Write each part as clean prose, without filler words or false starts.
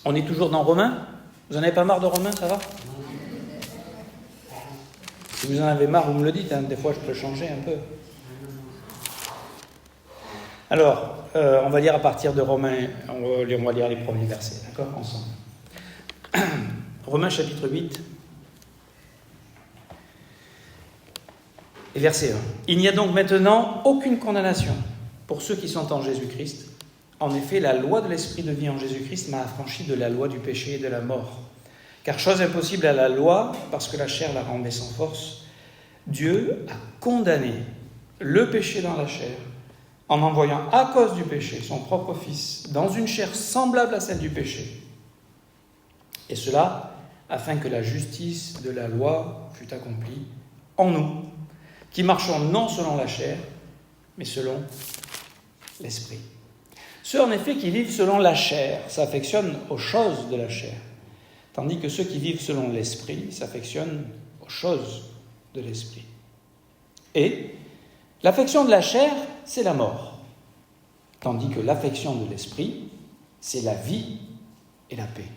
On est toujours dans Romains? Vous en avez pas marre de Romains, ça va? Si vous en avez marre, vous me le dites, hein. Des fois je peux changer un peu. Alors, on va lire à partir de Romains, on va lire les premiers versets, d'accord, ensemble. Romains chapitre 8, et verset 1. Il n'y a donc maintenant aucune condamnation pour ceux qui sont en Jésus-Christ. En effet, la loi de l'esprit de vie en Jésus-Christ m'a affranchi de la loi du péché et de la mort. Car chose impossible à la loi, parce que la chair la rendait sans force, Dieu a condamné le péché dans la chair, en envoyant à cause du péché son propre Fils dans une chair semblable à celle du péché. Et cela afin que la justice de la loi fût accomplie en nous, qui marchons non selon la chair, mais selon l'esprit. Ceux en effet qui vivent selon la chair s'affectionnent aux choses de la chair, tandis que ceux qui vivent selon l'esprit s'affectionnent aux choses de l'esprit. Et l'affection de la chair, c'est la mort, tandis que l'affection de l'esprit, c'est la vie et la paix.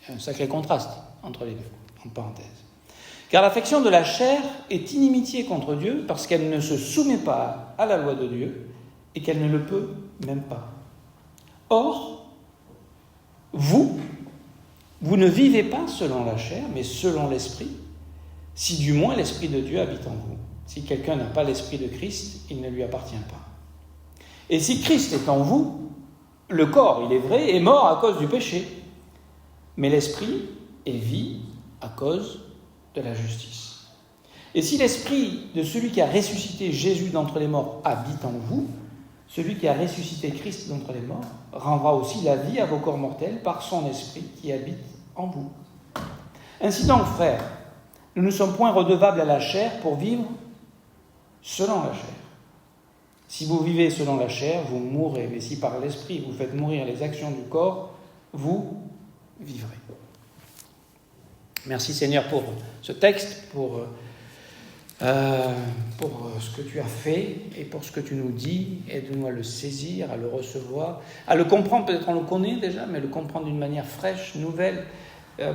Il y a un sacré contraste entre les deux, en parenthèse. Car l'affection de la chair est inimitié contre Dieu parce qu'elle ne se soumet pas à la loi de Dieu et qu'elle ne le peut même pas. Or, vous ne vivez pas selon la chair, mais selon l'esprit, si du moins l'esprit de Dieu habite en vous. Si quelqu'un n'a pas l'esprit de Christ, il ne lui appartient pas. Et si Christ est en vous, le corps, il est vrai, est mort à cause du péché, mais l'esprit est vie à cause de la justice. Et si l'esprit de celui qui a ressuscité Jésus d'entre les morts habite en vous, celui qui a ressuscité Christ d'entre les morts rendra aussi la vie à vos corps mortels par son esprit qui habite en vous. Ainsi donc, frères, nous ne sommes point redevables à la chair pour vivre selon la chair. Si vous vivez selon la chair, vous mourrez, mais si par l'esprit vous faites mourir les actions du corps, vous vivrez. Merci Seigneur pour ce texte, pour ce que tu as fait et pour ce que tu nous dis. Aide-nous à le saisir, à le recevoir, à le comprendre. Peut-être on le connaît déjà, mais le comprendre d'une manière fraîche, nouvelle,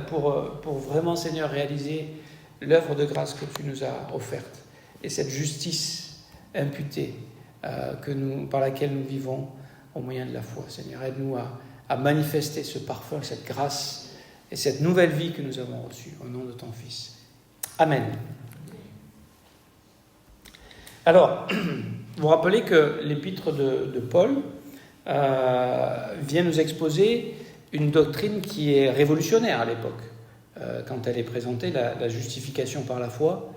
pour vraiment, Seigneur, réaliser l'œuvre de grâce que tu nous as offerte et cette justice imputée par laquelle nous vivons au moyen de la foi. Seigneur, aide-nous à manifester ce parfum, cette grâce et cette nouvelle vie que nous avons reçue au nom de ton Fils. Amen. Alors, vous vous rappelez que l'épître de Paul vient nous exposer une doctrine qui est révolutionnaire à l'époque, quand elle est présentée, la justification par la foi.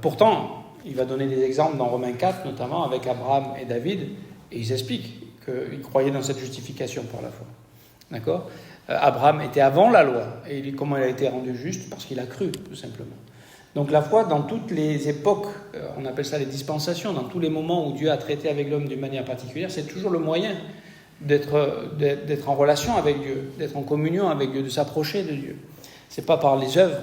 Pourtant, il va donner des exemples dans Romains 4, notamment avec Abraham et David, et ils expliquent qu'ils croyaient dans cette justification par la foi. D'accord ? Abraham était avant la loi, et comment il a été rendu juste ? Parce qu'il a cru, tout simplement. Donc la foi, dans toutes les époques, on appelle ça les dispensations, dans tous les moments où Dieu a traité avec l'homme d'une manière particulière, c'est toujours le moyen d'être en relation avec Dieu, d'être en communion avec Dieu, de s'approcher de Dieu. C'est pas par les œuvres.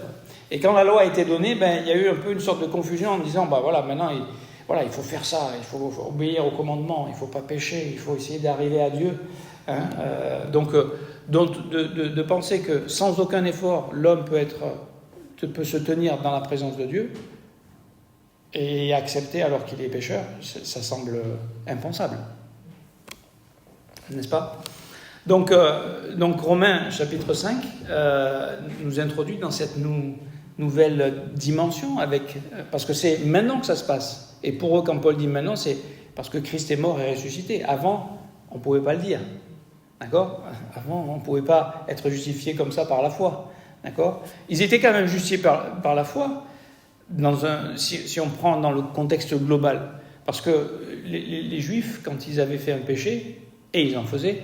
Et quand la loi a été donnée, il y a eu un peu une sorte de confusion en disant, voilà, maintenant, il faut faire ça, il faut obéir aux commandements, il ne faut pas pécher, il faut essayer d'arriver à Dieu. Donc, de penser que sans aucun effort, l'homme peut se tenir dans la présence de Dieu et accepter alors qu'il est pécheur, ça semble impensable. N'est-ce pas ? Donc Romains chapitre 5 nous introduit dans cette nouvelle dimension, parce que c'est maintenant que ça se passe. Et pour eux, quand Paul dit maintenant, c'est parce que Christ est mort et ressuscité. Avant, on ne pouvait pas le dire. D'accord ? Avant, on ne pouvait pas être justifié comme ça par la foi. D'accord ? Ils étaient quand même justifiés par la foi, si on prend dans le contexte global. Parce que les Juifs, quand ils avaient fait un péché, et ils en faisaient,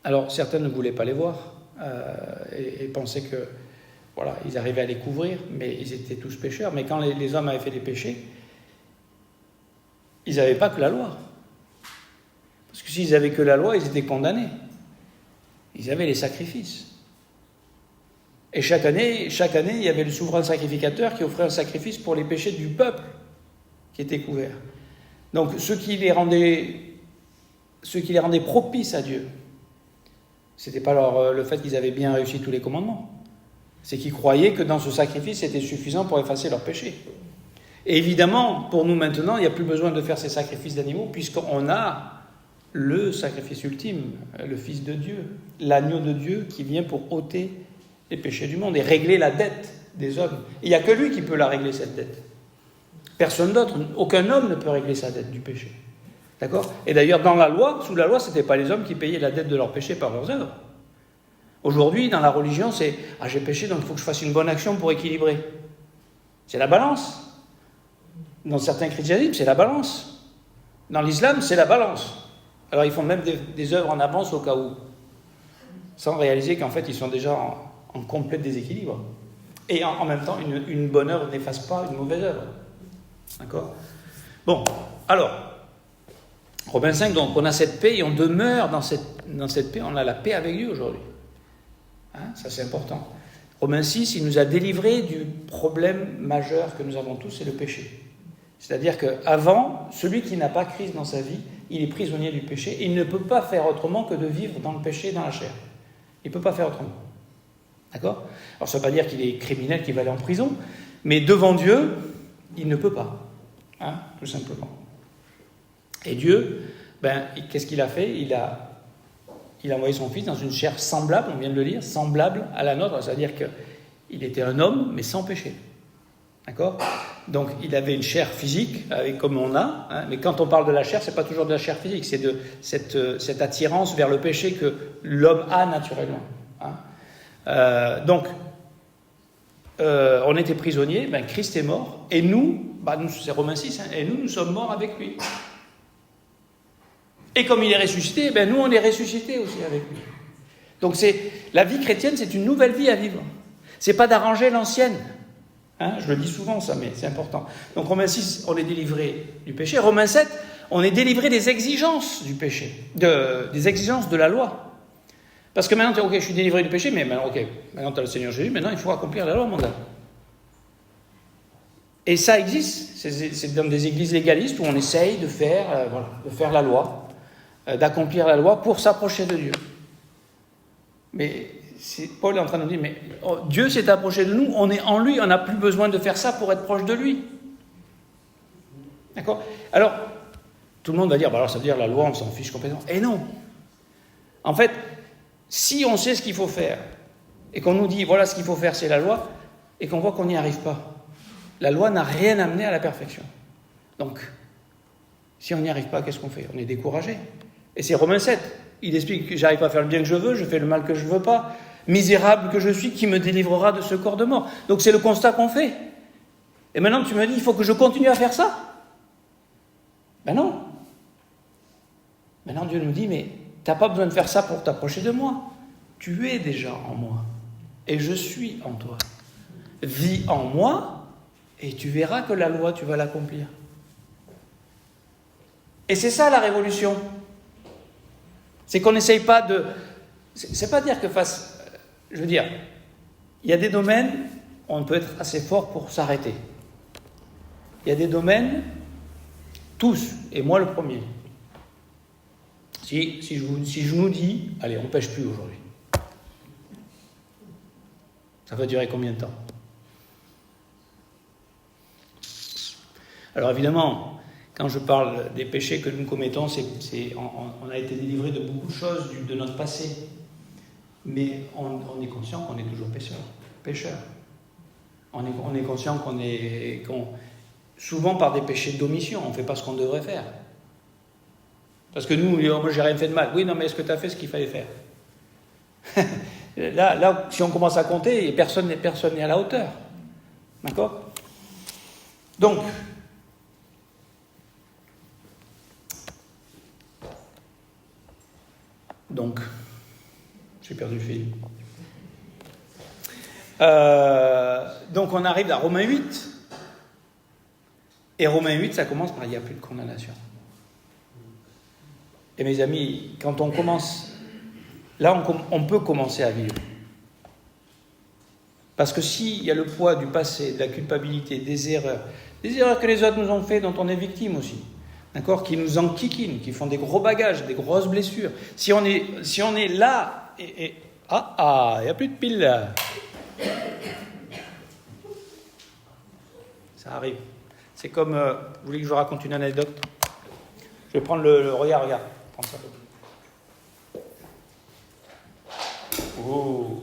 alors certains ne voulaient pas les voir et pensaient que ils arrivaient à les couvrir, mais ils étaient tous pécheurs. Mais quand les hommes avaient fait des péchés, ils n'avaient pas que la loi. Parce que s'ils avaient que la loi, ils étaient condamnés. Ils avaient les sacrifices. Et chaque année, il y avait le souverain sacrificateur qui offrait un sacrifice pour les péchés du peuple qui était couvert. Donc, ce qui les rendait propices à Dieu, C'était pas le fait qu'ils avaient bien réussi tous les commandements. C'est qu'ils croyaient que dans ce sacrifice, c'était suffisant pour effacer leurs péchés. Et évidemment, pour nous maintenant, il n'y a plus besoin de faire ces sacrifices d'animaux, puisqu'on a le sacrifice ultime, le Fils de Dieu, l'agneau de Dieu qui vient pour ôter les péchés du monde et régler la dette des hommes. Il n'y a que lui qui peut la régler, cette dette. Personne d'autre, aucun homme ne peut régler sa dette du péché. D'accord ? Et d'ailleurs, dans la loi, sous la loi, ce n'était pas les hommes qui payaient la dette de leur péché par leurs œuvres. Aujourd'hui, dans la religion, c'est « Ah, j'ai péché, donc il faut que je fasse une bonne action pour équilibrer. » C'est la balance. Dans certains christianismes, c'est la balance. Dans l'islam, c'est la balance. Alors, ils font même des œuvres en avance au cas où, sans réaliser qu'en fait, ils sont déjà en complet déséquilibre. Et en même temps, une bonne œuvre n'efface pas une mauvaise œuvre. D'accord ? Bon, alors, Romains 5, donc on a cette paix et on demeure dans cette paix, on a la paix avec Dieu aujourd'hui. Hein, ça c'est important. Romains 6, il nous a délivrés du problème majeur que nous avons tous, c'est le péché. C'est-à-dire qu'avant, celui qui n'a pas Christ dans sa vie, il est prisonnier du péché et il ne peut pas faire autrement que de vivre dans le péché et dans la chair. Il ne peut pas faire autrement. D'accord ? Alors ça ne veut pas dire qu'il est criminel, qu'il va aller en prison, mais devant Dieu, il ne peut pas. Hein, tout simplement. Et Dieu, qu'est-ce qu'il a fait ? Il a envoyé son Fils dans une chair semblable, on vient de le lire, semblable à la nôtre, c'est-à-dire qu'il était un homme, mais sans péché. D'accord ? Donc, il avait une chair physique, comme on a, hein, mais quand on parle de la chair, c'est pas toujours de la chair physique, c'est de cette attirance vers le péché que l'homme a naturellement. Hein. On était prisonniers, Christ est mort, et nous, c'est Romains 6, hein, et nous sommes morts avec lui. Et comme il est ressuscité, nous on est ressuscités aussi avec lui. Donc la vie chrétienne, c'est une nouvelle vie à vivre. C'est pas d'arranger l'ancienne. Hein, je le dis souvent ça, mais c'est important. Donc Romains 6, on est délivré du péché. Romains 7, on est délivré des exigences du péché, des exigences de la loi. Parce que maintenant, je suis délivré du péché, mais maintenant tu as le Seigneur Jésus, maintenant il faut accomplir la loi, mon gars. Et ça existe, c'est dans des églises légalistes où on essaye de faire la loi, d'accomplir la loi pour s'approcher de Dieu. Mais Paul est en train de nous dire, mais Dieu s'est approché de nous, on est en lui, on n'a plus besoin de faire ça pour être proche de lui. D'accord ? Alors, tout le monde va dire, alors ça veut dire la loi, on s'en fiche complètement. Et non. En fait, si on sait ce qu'il faut faire, et qu'on nous dit, voilà ce qu'il faut faire, c'est la loi, et qu'on voit qu'on n'y arrive pas, la loi n'a rien amené à la perfection. Donc, si on n'y arrive pas, qu'est-ce qu'on fait ? On est découragé. Et c'est Romains 7. Il explique que j'arrive pas à faire le bien que je veux, je fais le mal que je veux pas. Misérable que je suis, qui me délivrera de ce corps de mort ? Donc c'est le constat qu'on fait. Et maintenant tu me dis, il faut que je continue à faire ça ? Non. Maintenant Dieu nous dit, mais tu n'as pas besoin de faire ça pour t'approcher de moi. Tu es déjà en moi. Et je suis en toi. Vis en moi, et tu verras que la loi, tu vas l'accomplir. Et c'est ça la révolution. C'est qu'on n'essaye pas de... C'est pas dire que face... Je veux dire, il y a des domaines où on peut être assez fort pour s'arrêter. Il y a des domaines, tous, et moi le premier. Si je nous dis, allez, on ne pêche plus aujourd'hui. Ça va durer combien de temps ? Alors évidemment, quand je parle des péchés que nous commettons, on a été délivré de beaucoup de choses de notre passé. Mais on est conscient qu'on est toujours pécheur. On est conscient souvent par des péchés d'omission, on ne fait pas ce qu'on devrait faire. Parce que nous, moi j'ai rien fait de mal. Oui, non, mais est-ce que tu as fait ce qu'il fallait faire ? là, si on commence à compter, personne n'est à la hauteur. D'accord ? Donc, j'ai perdu le fil. Donc on arrive à Romains 8. Et Romains 8, ça commence par il n'y a plus de condamnation. Et mes amis, quand on commence, là on peut commencer à vivre. Parce que s'il y a le poids du passé, de la culpabilité, des erreurs que les autres nous ont fait, dont on est victime aussi, d'accord, qui nous enquiquinent, qui font des gros bagages, des grosses blessures, si on est là, il n'y a plus de pile là. Ça arrive. C'est comme, vous voulez que je vous raconte une anecdote? Je vais prendre regarde. Prends ça. Oh.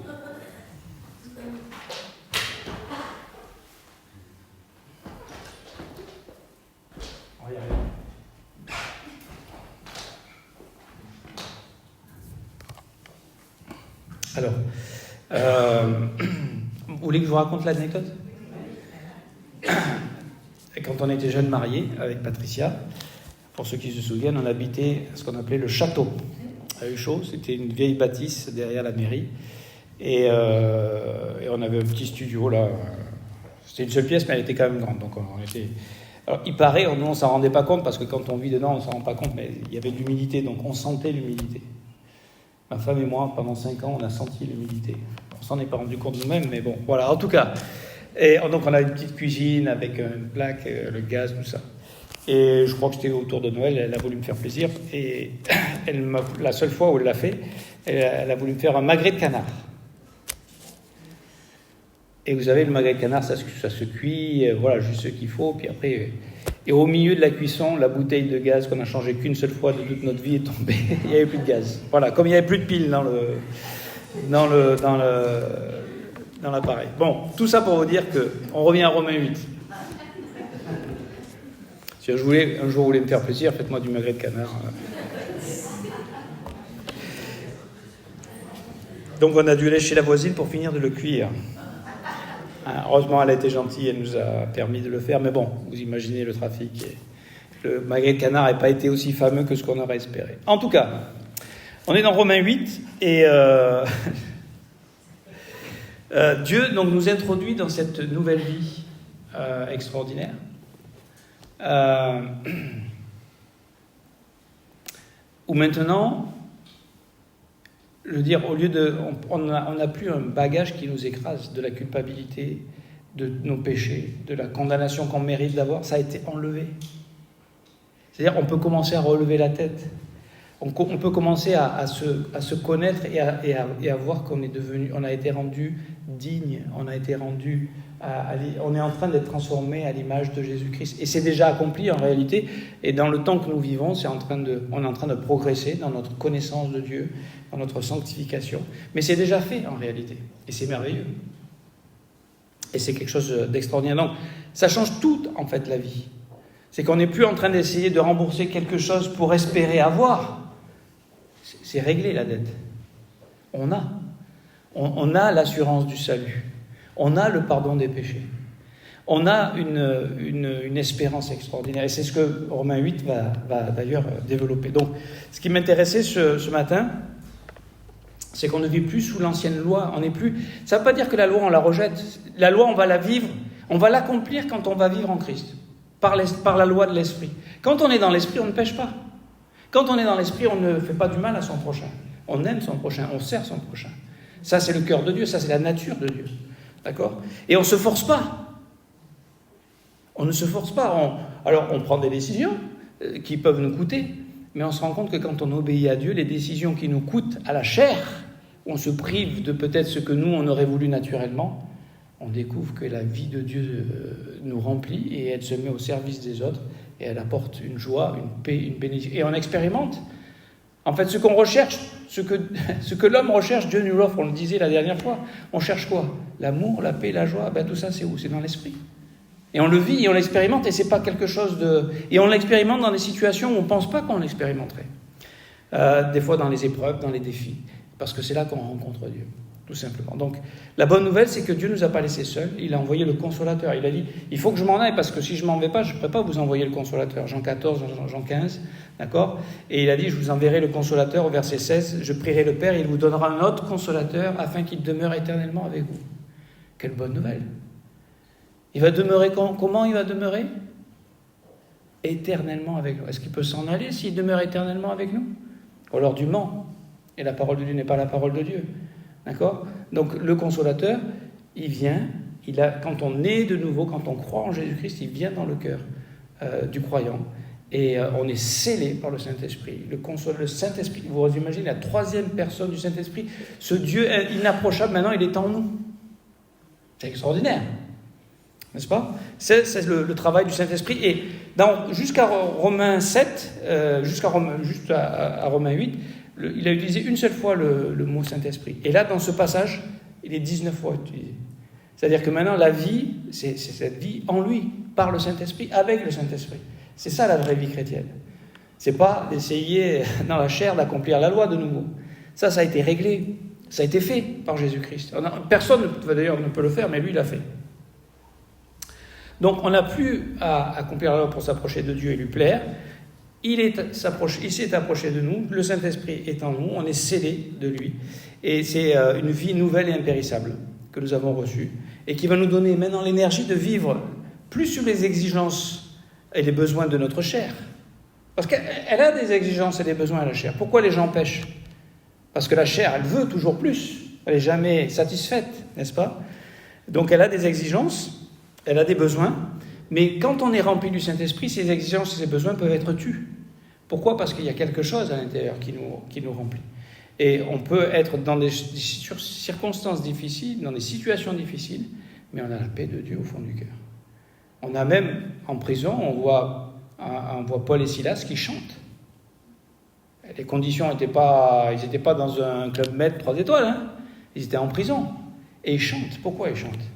Alors, vous voulez que je vous raconte l'anecdote? Quand on était jeunes mariés avec Patricia, pour ceux qui se souviennent, on habitait ce qu'on appelait le château à Huchot. C'était une vieille bâtisse derrière la mairie. Et on avait un petit studio là. C'était une seule pièce, mais elle était quand même grande. Donc on était... Alors, il paraît, nous on s'en rendait pas compte, parce que quand on vit dedans, on s'en rend pas compte, mais il y avait de l'humidité, donc on sentait l'humidité. Ma femme et moi, pendant 5 ans, on a senti l'humidité. On s'en est pas rendu compte nous-mêmes, mais bon, voilà, en tout cas. Et donc on a une petite cuisine avec une plaque, le gaz, tout ça. Et je crois que c'était autour de Noël, elle a voulu me faire plaisir. Et la seule fois où elle l'a fait, elle a voulu me faire un magret de canard. Et vous savez, le magret de canard, ça se cuit, voilà, juste ce qu'il faut. Puis après, et au milieu de la cuisson, la bouteille de gaz qu'on a changée qu'une seule fois de toute notre vie est tombée. Il n'y avait plus de gaz. Voilà, comme il n'y avait plus de piles dans l'appareil. Bon, tout ça pour vous dire qu'on revient à Romains 8. Si un jour vous voulez me faire plaisir, faites-moi du magret de canard. Donc on a dû aller chez la voisine pour finir de le cuire. Heureusement, elle a été gentille, elle nous a permis de le faire, mais bon, vous imaginez le trafic. Le magret de canard n'a pas été aussi fameux que ce qu'on aurait espéré. En tout cas, on est dans Romains 8, et Dieu donc, nous introduit dans cette nouvelle vie extraordinaire. Où maintenant, je veux dire, au lieu de... On n'a plus un bagage qui nous écrase de la culpabilité, de nos péchés, de la condamnation qu'on mérite d'avoir, ça a été enlevé. C'est-à-dire, on peut commencer à relever la tête. On peut commencer à se connaître et à voir qu'on on a été rendu digne, on a été rendu... on est en train d'être transformé à l'image de Jésus-Christ. Et c'est déjà accompli en réalité. Et dans le temps que nous vivons, on est en train de progresser dans notre connaissance de Dieu, dans notre sanctification. Mais c'est déjà fait en réalité. Et c'est merveilleux. Et c'est quelque chose d'extraordinaire. Donc, ça change tout en fait la vie. C'est qu'on n'est plus en train d'essayer de rembourser quelque chose pour espérer avoir. C'est réglé la dette. On a l'assurance du salut. On a le pardon des péchés. On a une espérance extraordinaire. Et c'est ce que Romains 8 va d'ailleurs développer. Donc, ce qui m'intéressait ce matin, c'est qu'on ne vit plus sous l'ancienne loi. On n'est plus... Ça ne veut pas dire que la loi, on la rejette. La loi, on va la vivre. On va l'accomplir quand on va vivre en Christ. Par la loi de l'Esprit. Quand on est dans l'Esprit, on ne pêche pas. Quand on est dans l'Esprit, on ne fait pas du mal à son prochain. On aime son prochain, on sert son prochain. Ça, c'est le cœur de Dieu. Ça, c'est la nature de Dieu. D'accord ? Et on ne se force pas. On ne se force pas. Alors, on prend des décisions qui peuvent nous coûter, mais on se rend compte que quand on obéit à Dieu, les décisions qui nous coûtent à la chair, où on se prive de peut-être ce que nous, on aurait voulu naturellement, on découvre que la vie de Dieu nous remplit et elle se met au service des autres et elle apporte une joie, une paix, une bénédiction. Et on expérimente. En fait, ce qu'on recherche, ce que l'homme recherche, Dieu nous l'offre, on le disait la dernière fois. On cherche quoi ? L'amour, la paix, la joie, tout ça c'est où ? C'est dans l'esprit. Et on le vit et on l'expérimente et c'est pas quelque chose de... Et on l'expérimente dans des situations où on ne pense pas qu'on l'expérimenterait. Des fois dans les épreuves, dans les défis. Parce que c'est là qu'on rencontre Dieu, tout simplement. Donc, la bonne nouvelle, c'est que Dieu ne nous a pas laissés seuls. Il a envoyé le Consolateur. Il a dit, il faut que je m'en aille parce que si je m'en vais pas, je ne pourrai pas vous envoyer le Consolateur. Jean 14, Jean 15, d'accord ? Et il a dit, je vous enverrai le Consolateur au verset 16. Je prierai le Père, il vous donnera un autre Consolateur afin qu'il demeure éternellement avec vous. Quelle bonne nouvelle ! Il va demeurer comment il va demeurer ? Éternellement avec nous. Est-ce qu'il peut s'en aller s'il demeure éternellement avec nous ? Ou alors du ment. Et la parole de Dieu n'est pas la parole de Dieu. D'accord ? Donc le Consolateur, il vient, quand on est de nouveau, quand on croit en Jésus-Christ, il vient dans le cœur du croyant. Et on est scellé par le Saint-Esprit. Le Saint-Esprit, vous imaginez la troisième personne du Saint-Esprit, ce Dieu inapprochable, maintenant il est en nous. C'est extraordinaire, n'est-ce pas? C'est le travail du Saint-Esprit. Et jusqu'à Romains 7, juste à Romains 8, il a utilisé une seule fois le mot Saint-Esprit. Et là, dans ce passage, il est 19 fois utilisé. C'est-à-dire que maintenant, la vie, c'est cette vie en lui, par le Saint-Esprit, avec le Saint-Esprit. C'est ça la vraie vie chrétienne. C'est pas d'essayer dans la chair d'accomplir la loi de nouveau. Ça a été réglé. Ça a été fait par Jésus-Christ. Personne d'ailleurs ne peut le faire, mais lui, il l'a fait. Donc, on n'a plus à accomplir la loi pour s'approcher de Dieu et lui plaire. Il s'est approché de nous. Le Saint-Esprit est en nous. On est scellé de lui. Et c'est une vie nouvelle et impérissable que nous avons reçue et qui va nous donner maintenant l'énergie de vivre plus sur les exigences et les besoins de notre chair. Parce qu'elle a des exigences et des besoins, la chair. Pourquoi les gens pêchent? Parce que la chair, elle veut toujours plus. Elle n'est jamais satisfaite, n'est-ce pas? Donc elle a des exigences, elle a des besoins, mais quand on est rempli du Saint-Esprit, ces exigences et ces besoins peuvent être tus. Pourquoi? Parce qu'il y a quelque chose à l'intérieur qui nous remplit. Et on peut être dans des circonstances difficiles, dans des situations difficiles, mais on a la paix de Dieu au fond du cœur. On a même, en prison, on voit Paul et Silas qui chantent. Les conditions n'étaient pas... Ils n'étaient pas dans un club med 3 étoiles, hein. Ils étaient en prison. Et ils chantent. Pourquoi ils chantent?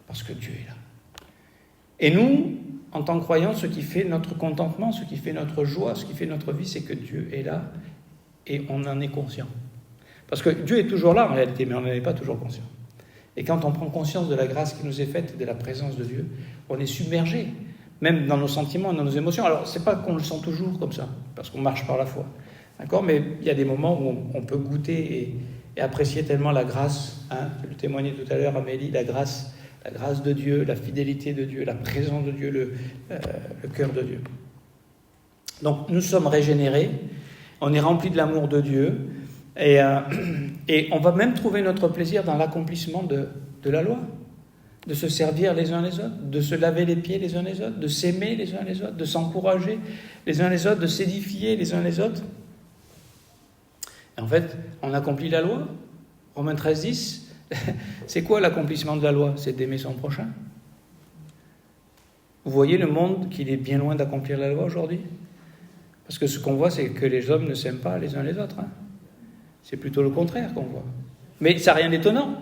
Parce que Dieu est là. Et nous, en tant que croyants, ce qui fait notre contentement, ce qui fait notre joie, ce qui fait notre vie, c'est que Dieu est là et on en est conscient. Parce que Dieu est toujours là en réalité, mais on n'en est pas toujours conscient. Et quand on prend conscience de la grâce qui nous est faite, de la présence de Dieu, on est submergé, même dans nos sentiments, dans nos émotions. Alors, c'est pas qu'on le sent toujours comme ça, parce qu'on marche par la foi. D'accord? Mais il y a des moments où on peut goûter et apprécier tellement la grâce. Hein, je le témoignais tout à l'heure, Amélie, la grâce de Dieu, la fidélité de Dieu, la présence de Dieu, le cœur de Dieu. Donc, nous sommes régénérés, on est remplis de l'amour de Dieu, et on va même trouver notre plaisir dans l'accomplissement de la loi, de se servir les uns les autres, de se laver les pieds les uns les autres, de s'aimer les uns les autres, de s'encourager les uns les autres, de s'édifier les uns les autres. Et en fait, on accomplit la loi. Romains 13:10, c'est quoi l'accomplissement de la loi? C'est d'aimer son prochain. Vous voyez le monde qu'il est bien loin d'accomplir la loi aujourd'hui? Parce que ce qu'on voit, c'est que les hommes ne s'aiment pas les uns les autres. Hein. C'est plutôt le contraire qu'on voit. Mais ça n'a rien d'étonnant.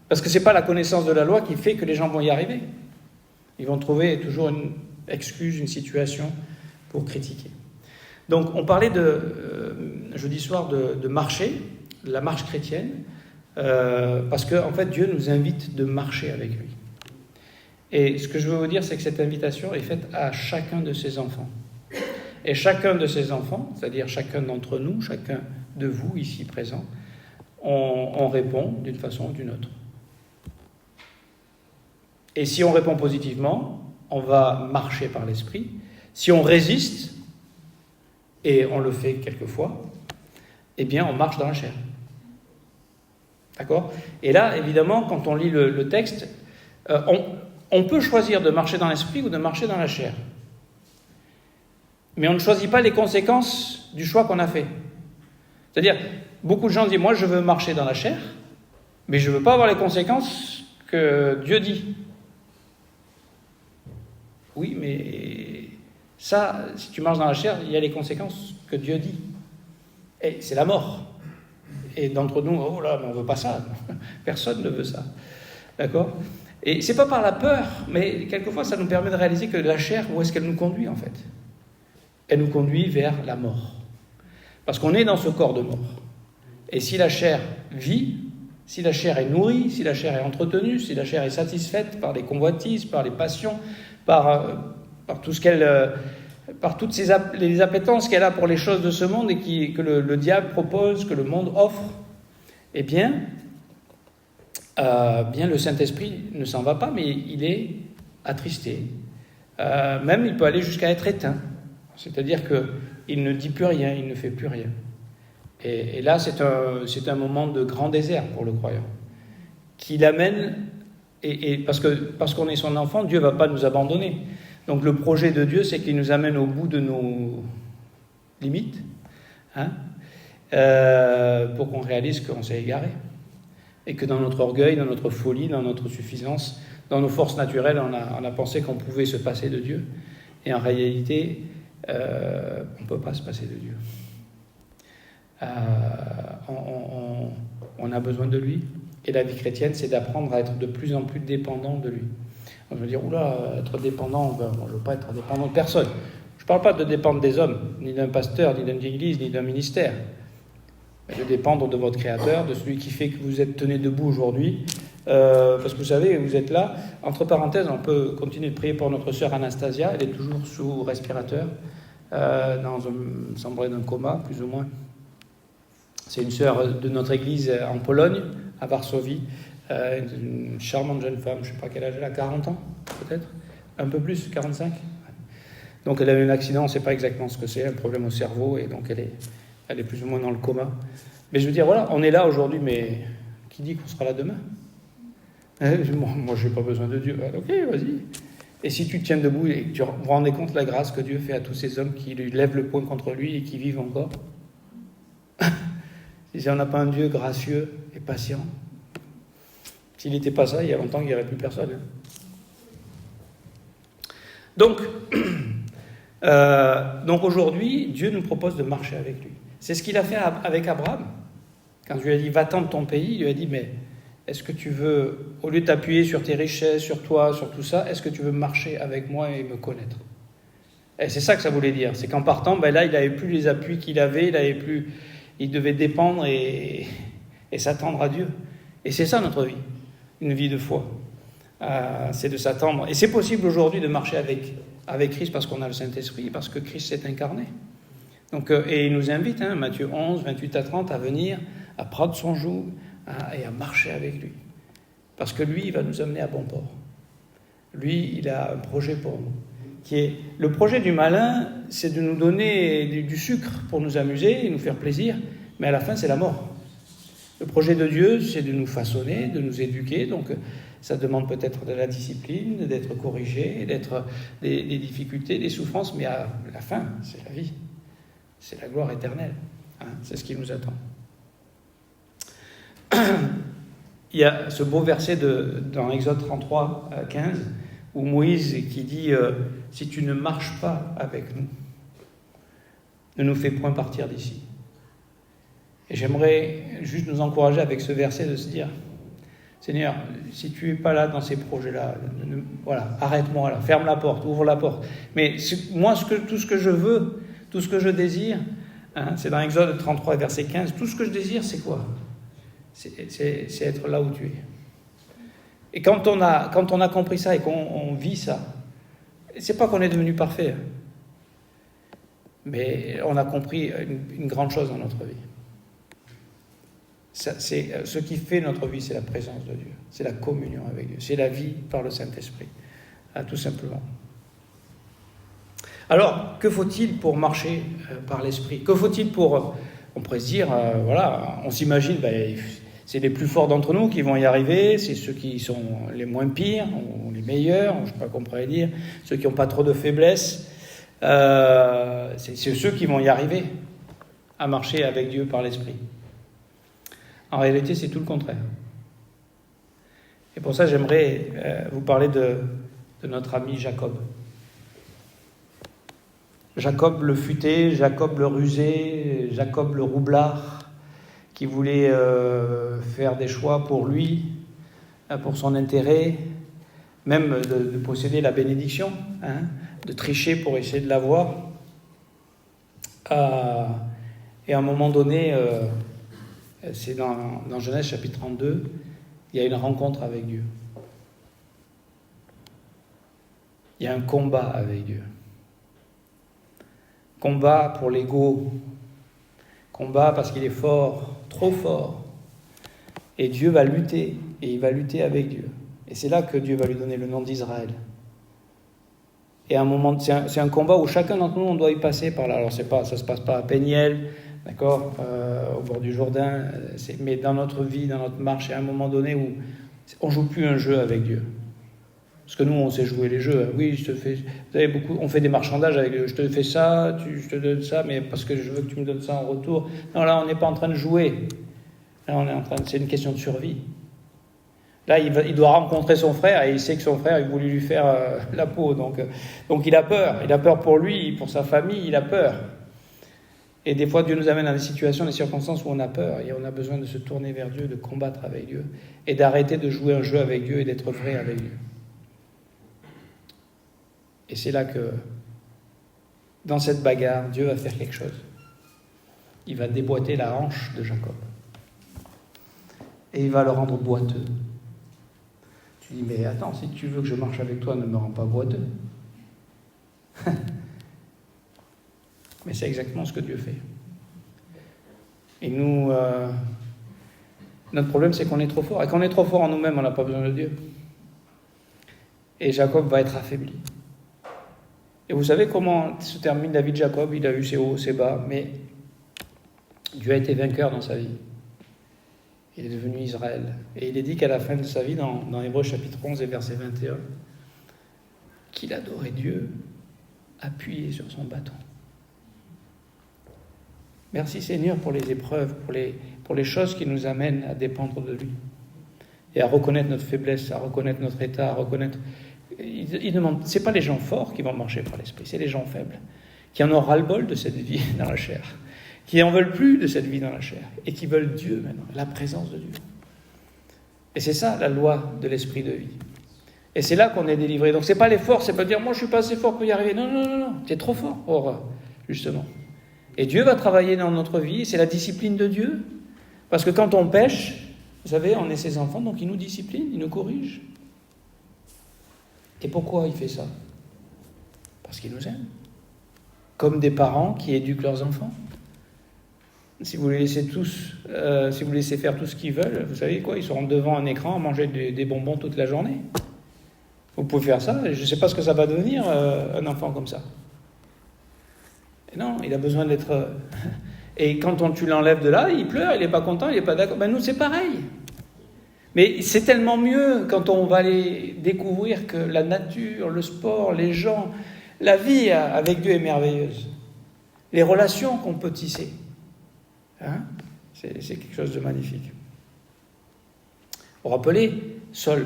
Parce que ce n'est pas la connaissance de la loi qui fait que les gens vont y arriver. Ils vont trouver toujours une excuse, une situation pour critiquer. Donc on parlait jeudi soir de marcher, de la marche chrétienne, parce qu'en fait Dieu nous invite de marcher avec lui. Et ce que je veux vous dire, c'est que cette invitation est faite à chacun de ses enfants. Et chacun de ces enfants, c'est-à-dire chacun d'entre nous, chacun de vous ici présents, on répond d'une façon ou d'une autre. Et si on répond positivement, on va marcher par l'esprit. Si on résiste, et on le fait quelquefois, eh bien on marche dans la chair. D'accord? Et là, évidemment, quand on lit le texte, on peut choisir de marcher dans l'esprit ou de marcher dans la chair. Mais on ne choisit pas les conséquences du choix qu'on a fait. C'est-à-dire, beaucoup de gens disent, moi je veux marcher dans la chair, mais je ne veux pas avoir les conséquences que Dieu dit. Oui, mais ça, si tu marches dans la chair, il y a les conséquences que Dieu dit. Et c'est la mort. Et d'entre nous, oh là, mais on ne veut pas ça. Personne ne veut ça. D'accord? Et ce n'est pas par la peur, mais quelquefois ça nous permet de réaliser que la chair, où est-ce qu'elle nous conduit en fait? Elle nous conduit vers la mort. Parce qu'on est dans ce corps de mort. Et si la chair vit, si la chair est nourrie, si la chair est entretenue, si la chair est satisfaite par les convoitises, par les passions, par tout ce qu'elle, par toutes les appétences qu'elle a pour les choses de ce monde et que le diable propose, que le monde offre, eh bien le Saint-Esprit ne s'en va pas, mais il est attristé. Même il peut aller jusqu'à être éteint. C'est-à-dire qu'il ne dit plus rien, il ne fait plus rien. Et là, c'est un moment de grand désert pour le croyant, qui l'amène, parce qu'on est son enfant, Dieu ne va pas nous abandonner. Donc le projet de Dieu, c'est qu'il nous amène au bout de nos limites, pour qu'on réalise qu'on s'est égaré. Et que dans notre orgueil, dans notre folie, dans notre suffisance, dans nos forces naturelles, on a pensé qu'on pouvait se passer de Dieu. Et en réalité, on ne peut pas se passer de Dieu. On a besoin de lui. Et la vie chrétienne, c'est d'apprendre à être de plus en plus dépendant de lui. On va dire, oula, être dépendant, je ne veux pas être dépendant de personne. Je ne parle pas de dépendre des hommes, ni d'un pasteur, ni d'une église, ni d'un ministère. Mais de dépendre de votre Créateur, de celui qui fait que vous êtes tenu debout aujourd'hui. Parce que vous savez, vous êtes là. Entre parenthèses, on peut continuer de prier pour notre sœur Anastasia. Elle est toujours sous respirateur, semblait d'un coma, plus ou moins. C'est une sœur de notre église en Pologne, à Varsovie. Une charmante jeune femme, je ne sais pas quel âge elle a, 40 ans peut-être, un peu plus, 45. Donc elle a eu un accident, on ne sait pas exactement ce que c'est, un problème au cerveau, et donc elle est plus ou moins dans le coma. Mais je veux dire, voilà, on est là aujourd'hui, mais qui dit qu'on sera là demain? Moi, je n'ai pas besoin de Dieu. Ok, vas-y. Et si tu te tiens debout et que tu vous rendez compte de la grâce que Dieu fait à tous ces hommes qui lui lèvent le poing contre lui et qui vivent encore, si on n'a pas un Dieu gracieux et patient, s'il n'était pas ça, il y a longtemps qu'il n'y aurait plus personne. Donc aujourd'hui, Dieu nous propose de marcher avec lui. C'est ce qu'il a fait avec Abraham. Quand Dieu lui a dit, va-t'en de ton pays, il lui a dit, mais est-ce que tu veux, au lieu de t'appuyer sur tes richesses, sur toi, sur tout ça, est-ce que tu veux marcher avec moi et me connaître? Et c'est ça que ça voulait dire. C'est qu'en partant, là, il n'avait plus les appuis qu'il avait, il devait dépendre et s'attendre à Dieu. Et c'est ça notre vie, une vie de foi. C'est de s'attendre. Et c'est possible aujourd'hui de marcher avec Christ parce qu'on a le Saint-Esprit, parce que Christ s'est incarné. Donc, et il nous invite, Matthieu 11, 28 à 30, à venir, à prendre son joug et à marcher avec lui. Parce que lui, il va nous amener à bon port. Lui, il a un projet pour nous. Qui est le projet du malin, c'est de nous donner du sucre pour nous amuser et nous faire plaisir, mais à la fin, c'est la mort. Le projet de Dieu, c'est de nous façonner, de nous éduquer, donc ça demande peut-être de la discipline, d'être corrigé, d'être des difficultés, des souffrances, mais à la fin, c'est la vie. C'est la gloire éternelle. C'est ce qui nous attend. Il y a ce beau verset dans Exode 33, 15, où Moïse qui dit « Si tu ne marches pas avec nous, ne nous fais point partir d'ici. » Et j'aimerais juste nous encourager avec ce verset de se dire « Seigneur, si tu n'es pas là dans ces projets-là, voilà, arrête-moi là, ferme la porte, ouvre la porte. Mais moi, tout ce que je veux, tout ce que je désire, c'est dans Exode 33, verset 15, tout ce que je désire, c'est quoi? C'est être là où tu es. Et quand on a compris ça et qu'on vit ça, c'est pas qu'on est devenu parfait, mais on a compris une grande chose dans notre vie. Ce qui fait notre vie, c'est la présence de Dieu, c'est la communion avec Dieu, c'est la vie par le Saint-Esprit, tout simplement. Alors, que faut-il pour marcher par l'Esprit? Que faut-il pour, on pourrait se dire, voilà, on s'imagine, c'est les plus forts d'entre nous qui vont y arriver, c'est ceux qui sont les moins pires, ou les meilleurs, je ne sais pas qu'on pourrait dire, ceux qui n'ont pas trop de faiblesses, c'est ceux qui vont y arriver à marcher avec Dieu par l'Esprit. En réalité, c'est tout le contraire. Et pour ça, j'aimerais vous parler de notre ami Jacob. Jacob le futé, Jacob le rusé, Jacob le roublard, qui voulait faire des choix pour lui, pour son intérêt, même de posséder la bénédiction, de tricher pour essayer de l'avoir. Et à un moment donné, c'est dans Genèse chapitre 32, il y a une rencontre avec Dieu. Il y a un combat avec Dieu. Combat pour l'ego. Combat parce qu'il est fort, trop fort. Et Dieu va lutter, et il va lutter avec Dieu. Et c'est là que Dieu va lui donner le nom d'Israël. Et à un moment, c'est un combat où chacun d'entre nous, on doit y passer par là. Alors ça se passe pas à Péniel, d'accord, au bord du Jourdain, mais dans notre vie, dans notre marche, il y a un moment donné où on joue plus un jeu avec Dieu. Parce que nous, on sait jouer les jeux. Oui, je te fais... Vous savez, on fait des marchandages avec je te fais ça, je te donne ça, mais parce que je veux que tu me donnes ça en retour. Non, là, on n'est pas en train de jouer. Là, c'est une question de survie. Là, il doit rencontrer son frère et il sait que son frère, il voulait lui faire la peau. Donc il a peur. Il a peur pour lui, pour sa famille, il a peur. Et des fois, Dieu nous amène dans des situations, des circonstances où on a peur. Et on a besoin de se tourner vers Dieu, de combattre avec Dieu. Et d'arrêter de jouer un jeu avec Dieu et d'être vrai avec Dieu. Et c'est là que, dans cette bagarre, Dieu va faire quelque chose. Il va déboîter la hanche de Jacob. Et il va le rendre boiteux. Tu dis, mais attends, si tu veux que je marche avec toi, ne me rends pas boiteux. Mais c'est exactement ce que Dieu fait. Et nous, notre problème, c'est qu'on est trop fort. Et quand on est trop fort en nous-mêmes, on n'a pas besoin de Dieu. Et Jacob va être affaibli. Et vous savez comment se termine la vie de Jacob? Il a eu ses hauts, ses bas, mais Dieu a été vainqueur dans sa vie. Il est devenu Israël. Et il est dit qu'à la fin de sa vie, dans Hébreux chapitre 11 et verset 21, qu'il adorait Dieu appuyé sur son bâton. Merci Seigneur pour les épreuves, pour les choses qui nous amènent à dépendre de lui. Et à reconnaître notre faiblesse, à reconnaître notre état, à reconnaître... Il demande, ce n'est pas les gens forts qui vont marcher par l'esprit, c'est les gens faibles, qui en ont ras-le-bol de cette vie dans la chair, qui n'en veulent plus de cette vie dans la chair, et qui veulent Dieu maintenant, la présence de Dieu. Et c'est ça la loi de l'esprit de vie. Et c'est là qu'on est délivré. Donc c'est pas les forts, c'est pas dire, moi je suis pas assez fort pour y arriver. Non, tu es trop fort pour, justement. Et Dieu va travailler dans notre vie, et c'est la discipline de Dieu. Parce que quand on pêche, vous savez, on est ses enfants, donc il nous discipline, il nous corrige. Et pourquoi il fait ça? Parce qu'il nous aime. Comme des parents qui éduquent leurs enfants. Si vous les laissez si vous laissez faire tout ce qu'ils veulent, vous savez quoi? Ils seront devant un écran à manger des bonbons toute la journée. Vous pouvez faire ça, je ne sais pas ce que ça va devenir, un enfant comme ça. Et non, il a besoin d'être... Et quand tu l'enlèves de là, il pleure, il n'est pas content, il n'est pas d'accord. Ben nous, c'est pareil. Mais c'est tellement mieux quand on va aller découvrir que la nature, le sport, les gens, la vie avec Dieu est merveilleuse. Les relations qu'on peut tisser. C'est quelque chose de magnifique. Vous vous rappelez Saul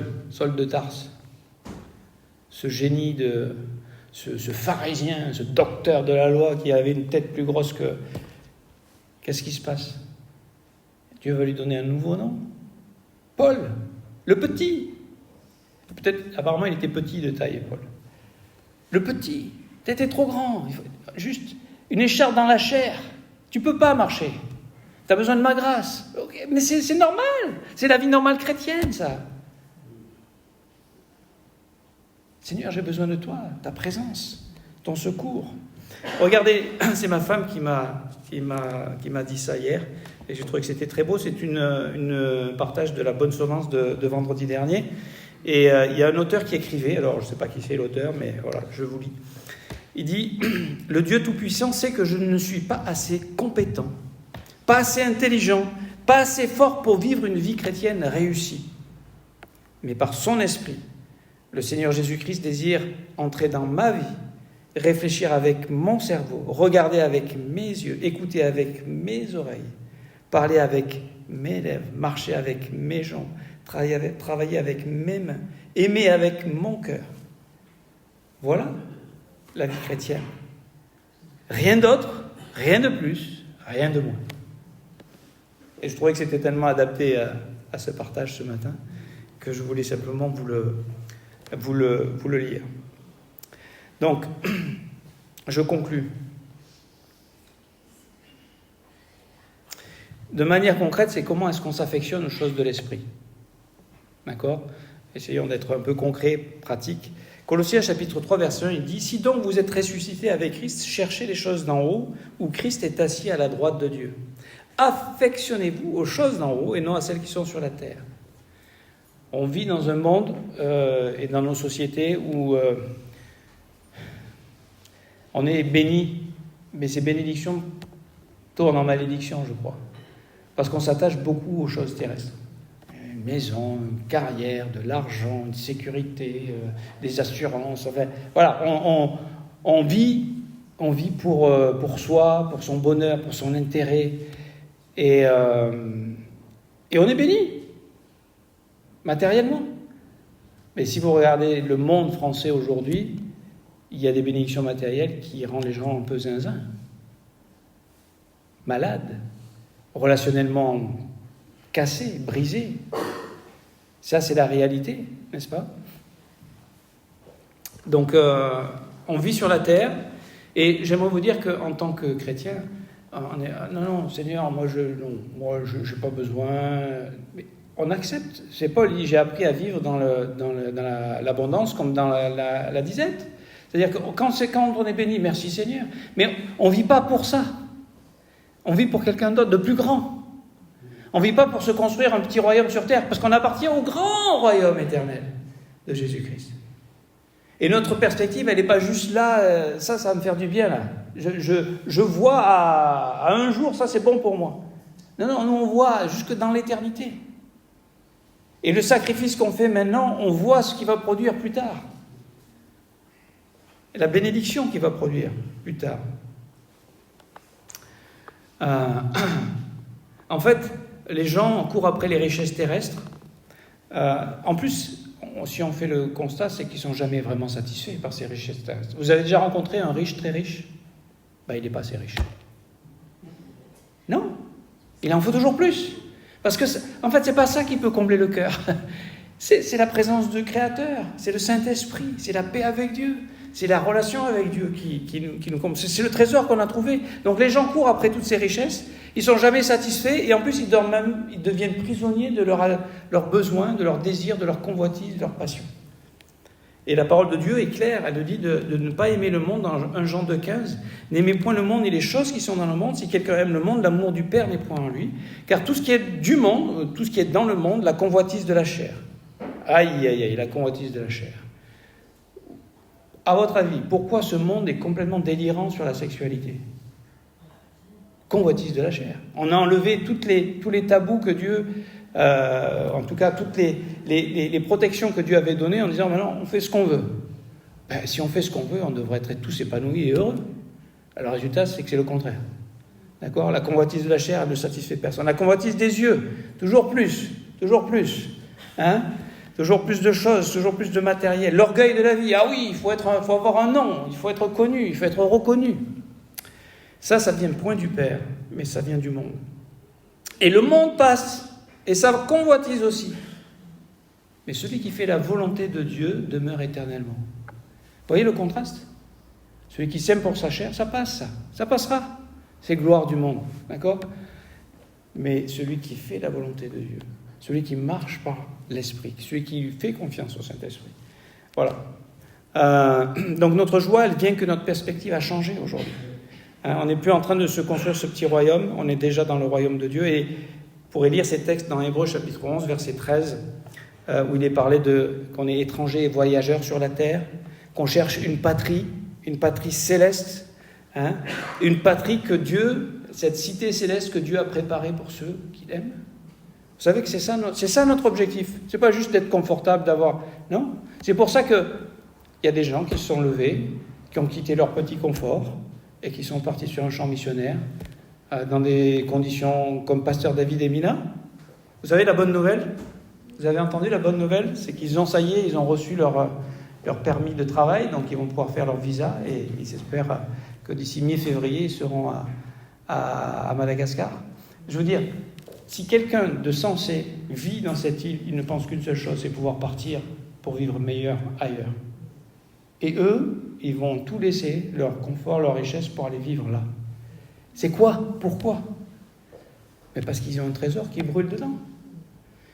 de Tarse, ce génie, ce pharisien, ce docteur de la loi qui avait une tête plus grosse que... Qu'est-ce qui se passe? Dieu va lui donner un nouveau nom. Paul, le petit. Peut-être, apparemment, il était petit de taille, Paul. Le petit, t'étais trop grand. Il faut juste une écharpe dans la chair. Tu peux pas marcher. Tu as besoin de ma grâce. Okay, mais c'est normal. C'est la vie normale chrétienne, ça. Seigneur, j'ai besoin de toi, ta présence, ton secours. Regardez, c'est ma femme qui m'a dit ça hier, et j'ai trouvé que c'était très beau. C'est une partage de la bonne semence de vendredi dernier. Et il y a un auteur qui écrivait, alors je ne sais pas qui c'est l'auteur, mais voilà, je vous lis. Il dit « Le Dieu Tout-Puissant sait que je ne suis pas assez compétent, pas assez intelligent, pas assez fort pour vivre une vie chrétienne réussie. Mais par son esprit, le Seigneur Jésus-Christ désire entrer dans ma vie, réfléchir avec mon cerveau, regarder avec mes yeux, écouter avec mes oreilles, parler avec mes lèvres, marcher avec mes jambes, travailler avec mes mains, aimer avec mon cœur. » Voilà la vie chrétienne. Rien d'autre, rien de plus, rien de moins. Et je trouvais que c'était tellement adapté à ce partage ce matin que je voulais simplement vous le lire. Donc, je conclus. De manière concrète, c'est comment est-ce qu'on s'affectionne aux choses de l'esprit. D'accord ? Essayons d'être un peu concret, pratique. Colossiens chapitre 3, verset 1, il dit « Si donc vous êtes ressuscités avec Christ, cherchez les choses d'en haut, où Christ est assis à la droite de Dieu. Affectionnez-vous aux choses d'en haut et non à celles qui sont sur la terre. » On vit dans un monde et dans nos sociétés où on est béni, mais ces bénédictions tournent en malédiction, je crois. Parce qu'on s'attache beaucoup aux choses terrestres. une maison, une carrière, de l'argent, une sécurité, des assurances. Enfin, voilà, on vit pour soi, pour son bonheur, pour son intérêt. Et on est béni, matériellement. Mais si vous regardez le monde français aujourd'hui, il y a des bénédictions matérielles qui rendent les gens un peu zinzin, malades, relationnellement cassés, brisés. Ça, c'est la réalité, n'est-ce pas? Donc, on vit sur la terre, et j'aimerais vous dire qu'en tant que chrétien, non, Seigneur, moi, je n'ai pas besoin. Mais on accepte. C'est Paul, il dit, j'ai appris à vivre dans l'abondance comme dans la disette. C'est-à-dire que quand on est béni, merci Seigneur. Mais on ne vit pas pour ça. On vit pour quelqu'un d'autre, de plus grand. On ne vit pas pour se construire un petit royaume sur terre, parce qu'on appartient au grand royaume éternel de Jésus-Christ. Et notre perspective, elle n'est pas juste là, ça va me faire du bien là. Je vois à un jour, ça c'est bon pour moi. Non, nous on voit jusque dans l'éternité. Et le sacrifice qu'on fait maintenant, on voit ce qu'il va produire plus tard. La bénédiction qu'il va produire plus tard. En fait, les gens courent après les richesses terrestres. En plus, si on fait le constat, c'est qu'ils ne sont jamais vraiment satisfaits par ces richesses terrestres. Vous avez déjà rencontré un riche très riche? Il n'est pas assez riche. Non, il en faut toujours plus. Parce que, en fait, ce n'est pas ça qui peut combler le cœur. C'est la présence du Créateur, c'est le Saint-Esprit, c'est la paix avec Dieu, c'est la relation avec Dieu qui nous comble. C'est le trésor qu'on a trouvé. Donc les gens courent après toutes ces richesses, ils ne sont jamais satisfaits, et en plus ils deviennent prisonniers de leurs besoins, de leurs désirs, de leurs convoitises, de leurs passions. Et la parole de Dieu est claire, elle nous dit de ne pas aimer le monde dans 1 Jean 2,15. N'aimez point le monde ni les choses qui sont dans le monde. Si quelqu'un aime le monde, l'amour du Père n'est point en lui. Car tout ce qui est du monde, tout ce qui est dans le monde, la convoitise de la chair. Aïe, aïe, aïe, la convoitise de la chair. À votre avis, pourquoi ce monde est complètement délirant sur la sexualité? Convoitise de la chair. On a enlevé tous les tabous que Dieu... en tout cas, toutes les protections que Dieu avait données en disant maintenant on fait ce qu'on veut. Si on fait ce qu'on veut, on devrait être tous épanouis et heureux. Alors, le résultat, c'est que c'est le contraire. D'accord? La convoitise de la chair, elle ne satisfait personne. La convoitise des yeux, toujours plus. Hein? Toujours plus de choses, toujours plus de matériel. L'orgueil de la vie, ah oui, il faut avoir un nom, il faut être connu, il faut être reconnu. Ça vient point du Père, mais ça vient du monde. Et le monde passe, et ça convoitise aussi. Mais celui qui fait la volonté de Dieu demeure éternellement. Vous voyez le contraste? Celui qui s'aime pour sa chair, ça passe, ça passera. C'est gloire du monde, d'accord? Mais celui qui fait la volonté de Dieu, celui qui marche par l'Esprit, celui qui fait confiance au Saint-Esprit. Voilà. Donc notre joie, elle vient que notre perspective a changé aujourd'hui. On n'est plus en train de se construire ce petit royaume, on est déjà dans le royaume de Dieu. Et vous pourrez lire ces textes dans Hébreux chapitre 11, verset 13, où il est parlé qu'on est étrangers et voyageurs sur la terre, qu'on cherche une patrie céleste, une patrie que Dieu, cette cité céleste que Dieu a préparée pour ceux qui l'aiment. Vous savez que c'est ça notre objectif. C'est pas juste d'être confortable, d'avoir... Non, c'est pour ça qu'il y a des gens qui se sont levés, qui ont quitté leur petit confort et qui sont partis sur un champ missionnaire dans des conditions comme Pasteur David et Mina. Vous savez la bonne nouvelle? Vous avez entendu la bonne nouvelle? C'est qu'ils ont, ça y est, ils ont reçu leur permis de travail, donc ils vont pouvoir faire leur visa et ils espèrent que d'ici mi-février, ils seront à Madagascar. Je veux dire, si quelqu'un de sensé vit dans cette île, il ne pense qu'une seule chose, c'est pouvoir partir pour vivre meilleur ailleurs. Et eux, ils vont tout laisser, leur confort, leur richesse, pour aller vivre là. C'est quoi? Pourquoi? Mais parce qu'ils ont un trésor qui brûle dedans.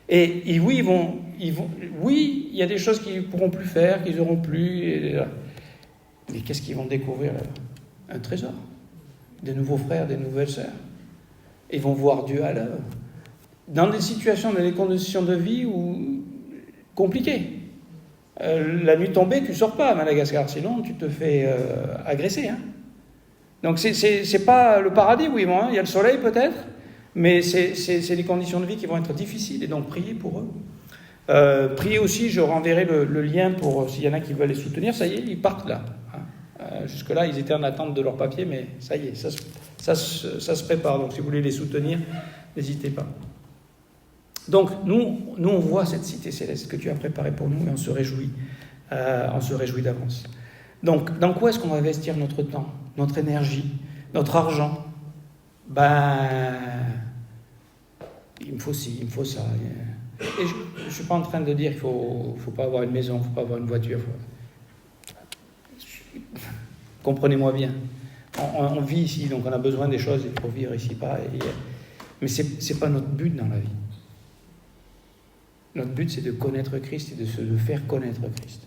Et oui, oui, il y a des choses qu'ils ne pourront plus faire, qu'ils n'auront plus. Mais qu'est-ce qu'ils vont découvrir là? Un trésor. Des nouveaux frères, des nouvelles sœurs. Ils vont voir Dieu à l'œuvre. Dans des situations, dans des conditions de vie compliquées. La nuit tombée, tu ne sors pas à Madagascar, sinon tu te fais agresser. Donc c'est pas le paradis où ils vont. Il y a le soleil peut-être, Mais c'est des conditions de vie qui vont être difficiles, et donc priez pour eux. Priez aussi, je renverrai le lien pour s'il y en a qui veulent les soutenir. Ça y est, ils partent là. Jusque-là, ils étaient en attente de leur papier, mais ça y est, ça se prépare. Donc si vous voulez les soutenir, n'hésitez pas. Donc nous on voit cette cité céleste que tu as préparée pour nous, et on se réjouit d'avance. Donc dans quoi est-ce qu'on va investir notre temps, notre énergie, notre argent? Il me faut ci, il me faut ça. Et je ne suis pas en train de dire qu'il ne faut pas avoir une maison, il ne faut pas avoir une voiture. Comprenez-moi bien. On vit ici, donc on a besoin des choses, il faut vivre ici. Mais ce n'est pas notre but dans la vie. Notre but, c'est de connaître Christ et de se faire connaître Christ.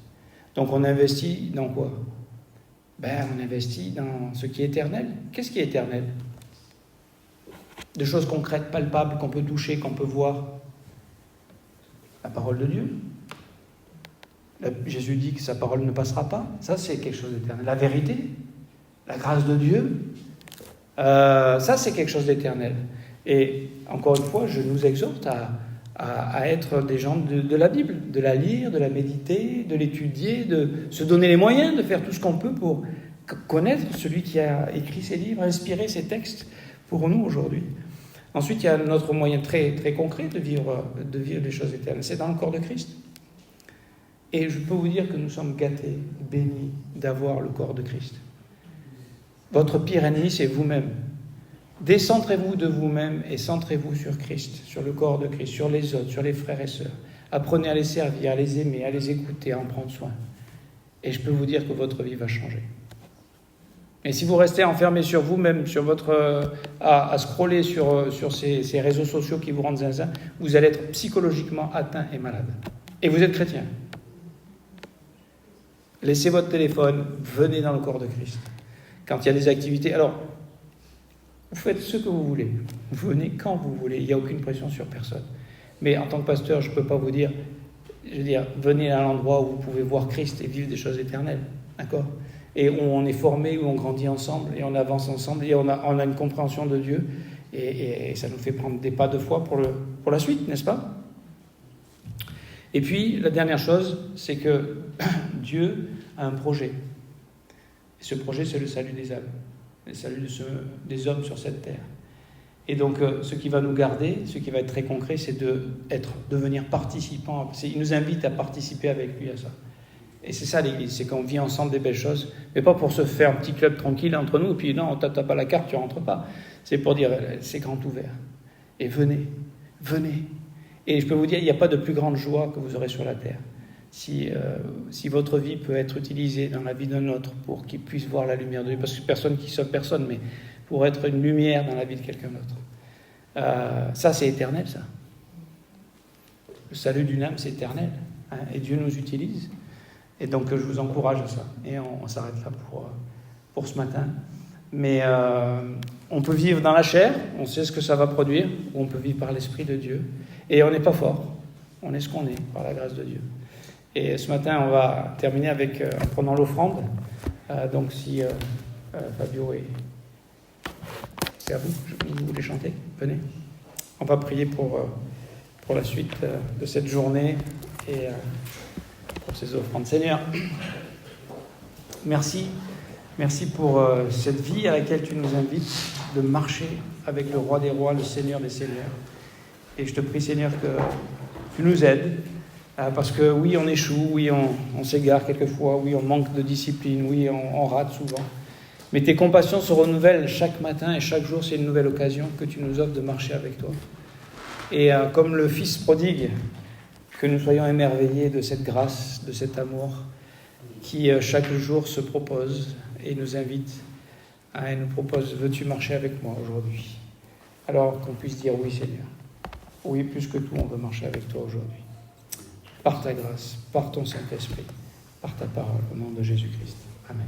Donc on investit dans quoi? On investit dans ce qui est éternel. Qu'est-ce qui est éternel? De choses concrètes, palpables, qu'on peut toucher, qu'on peut voir. La parole de Dieu. Jésus dit que sa parole ne passera pas. Ça, c'est quelque chose d'éternel. La vérité, la grâce de Dieu, ça, c'est quelque chose d'éternel. Et encore une fois, je nous exhorte à être des gens de la Bible, de la lire, de la méditer, de l'étudier, de se donner les moyens de faire tout ce qu'on peut pour connaître celui qui a écrit ces livres, inspiré ces textes pour nous aujourd'hui. Ensuite, il y a notre moyen très, très concret de vivre les choses éternelles. C'est dans le corps de Christ. Et je peux vous dire que nous sommes gâtés, bénis d'avoir le corps de Christ. Votre pire ennemi, c'est vous-même. Décentrez-vous de vous-même et centrez-vous sur Christ, sur le corps de Christ, sur les autres, sur les frères et sœurs. Apprenez à les servir, à les aimer, à les écouter, à en prendre soin. Et je peux vous dire que votre vie va changer. Et si vous restez enfermé sur vous-même, sur à scroller sur ces réseaux sociaux qui vous rendent zinzin, vous allez être psychologiquement atteint et malade. Et vous êtes chrétien. Laissez votre téléphone, venez dans le corps de Christ. Quand il y a des activités, alors, vous faites ce que vous voulez. Vous venez quand vous voulez. Il n'y a aucune pression sur personne. Mais en tant que pasteur, je ne peux pas vous dire, venez à l'endroit où vous pouvez voir Christ et vivre des choses éternelles. D'accord? Et où on est formé, où on grandit ensemble, et on avance ensemble, et on a une compréhension de Dieu, et ça nous fait prendre des pas de foi pour la suite, n'est-ce pas? Et puis, la dernière chose, c'est que Dieu a un projet. Et ce projet, c'est le salut des âmes, le salut des hommes sur cette terre. Et donc, ce qui va nous garder, ce qui va être très concret, c'est devenir participant. Il nous invite à participer avec lui à ça. Et c'est ça l'Église, c'est qu'on vit ensemble des belles choses, mais pas pour se faire un petit club tranquille entre nous, et puis non, t'as pas la carte, tu rentres pas. C'est pour dire, c'est grand ouvert. Et venez. Et je peux vous dire, il n'y a pas de plus grande joie que vous aurez sur la terre. Si votre vie peut être utilisée dans la vie d'un autre pour qu'il puisse voir la lumière de Dieu, parce que personne qui sauve personne, mais pour être une lumière dans la vie de quelqu'un d'autre. Ça, c'est éternel, ça. Le salut d'une âme, c'est éternel. Et Dieu nous utilise. Et donc, je vous encourage à ça. Et on s'arrête là pour ce matin. Mais on peut vivre dans la chair, on sait ce que ça va produire, ou on peut vivre par l'Esprit de Dieu. Et on n'est pas fort. On est ce qu'on est, par la grâce de Dieu. Et ce matin, on va terminer en prenant l'offrande. Donc, si Fabio c'est à vous, vous voulez chanter, venez. On va prier pour la suite de cette journée et pour ces offrandes. Seigneur, merci pour cette vie à laquelle tu nous invites de marcher avec le Roi des Rois, le Seigneur des Seigneurs. Et je te prie, Seigneur, que tu nous aides, parce que oui, on échoue, oui, on s'égare quelquefois, oui, on manque de discipline, oui, on rate souvent. Mais tes compassions se renouvellent chaque matin et chaque jour, c'est une nouvelle occasion que tu nous offres de marcher avec toi. Et comme le Fils prodigue, que nous soyons émerveillés de cette grâce, de cet amour qui chaque jour se propose et nous invite, et nous propose, veux-tu marcher avec moi aujourd'hui? Alors qu'on puisse dire oui, Seigneur. Oui, plus que tout, on veut marcher avec toi aujourd'hui. Par ta grâce, par ton Saint-Esprit, par ta parole, au nom de Jésus-Christ. Amen.